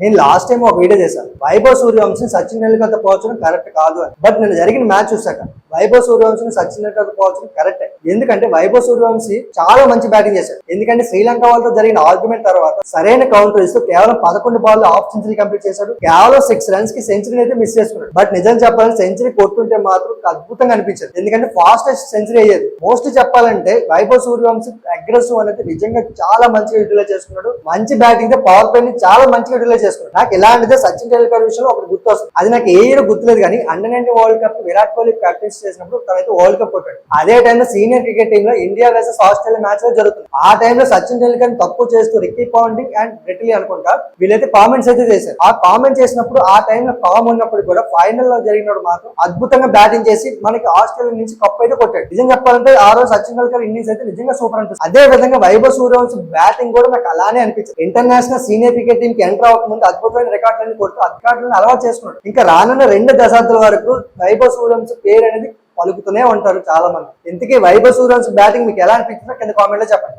నేను last time ఒక video చేశాను, వైభవ్ సూర్యవంశం సచిన్ టెండూల్కర్ పోల్చడం కరెక్ట్ కాదు అని. బట్ నేను జరిగిన మ్యాచ్ చూసాక వైభవ్ సూర్యవంశం సచిన్ టెండూల్కర్ పోల్చడం కరెక్టే. ఎందుకంటే వైభవ్ సూర్యవంశీ చాలా మంచి బ్యాటింగ్ చేశాడు. ఎందుకంటే శ్రీలంక వాళ్ళతో జరిగిన ఆర్గ్యుమెంట్ తర్వాత సరైన కౌంటర్ ఇస్తూ కేవలం 11 బాల్లో హాఫ్ సెంచరీ కంప్లీట్ చేశాడు. కేవలం 6 రన్స్ కి సెంచరీ అయితే మిస్ చేసుకున్నాడు. బట్ నిజం చెప్పాలంటే సెంచరీ కొట్టుంటే మాత్రం అద్భుతంగా అనిపించదు. ఎందుకంటే ఫాస్టెస్ట్ సెంచరీ అయ్యేది. మోస్ట్ చెప్పాలంటే వైభవ్ సూర్యవంశీ అగ్రెసివ్ అనేది నిజంగా చాలా మంచిగా యూటిలైజ్ చేసుకున్నాడు. మంచి బ్యాటింగ్ తో పవర్ ప్లే ని చాలా మంచిగా యూటిలైజ్ చేసుకున్నాడు. నాకు ఇలాంటిదే సచిన్ టెండూల్కర్ విషయంలో ఒకటి గుర్తు వస్తుంది. అది నాకు ఏ ఇయర్ గుర్తులేదు కానీ under-19 world cup Virat Kohli captaincy చేసినప్పుడు తనైతే వరల్డ్ కప్ కొట్టాడు. అదే టైంలో సీనియర్ క్రికెట్ టీమ్ లో ఇండియా వర్సెస్ ఆస్ట్రేలియా మ్యాచ్ లో జరుగుతుంది. ఆ టైంలో సచిన్ టెండూల్కర్ తక్కువ చేస్తూ రిక్కీ పాంటింగ్ అండ్ బ్రెట్లీ అనుకుంటా వీళ్ళైతే కామెంట్స్ అయితే చేశారు. ఆ కామెంట్ చేసినప్పుడు ఆ టైంలో ఫామ్ ఉన్నప్పుడు కూడా ఫైనల్ లో జరిగినప్పుడు మాత్రం అద్భుతంగా బ్యాటింగ్ చేసి మనకి ఆస్ట్రేలియా నుంచి కప్ అయితే కొట్టాడు. నిజం చెప్పాలంటే ఆ రోజు సచిన్ టెండూల్కర్ ఇన్నింగ్స్ అయితే నిజంగా సూపర్ అనిపిస్తుంది. అదే విధంగా వైభవ్ సూర్యవంశీ బ్యాటింగ్ కూడా నాకు అలానే అనిపించింది. ఇంటర్నేషనల్ సీనియర్ క్రికెట్ టీమ్ కి ఎంటర్ అవ్వకముందు అద్భుతమైన రికార్డులన్నీ కొడుతూ రికార్డులను అలవాటు చేసుకున్నాడు. ఇంకా రానున్న 2 దశాబ్దాల వరకు వైభవ్ సూర్యవంశీ పేరు అనేది పలుకుతూనే ఉంటారు చాలా మంది. ఇంతకీ వైభవ్ సూర్యవంశీ బ్యాటింగ్ మీకు ఎలా అనిపించిందో కింద కామెంట్ లో చెప్పండి.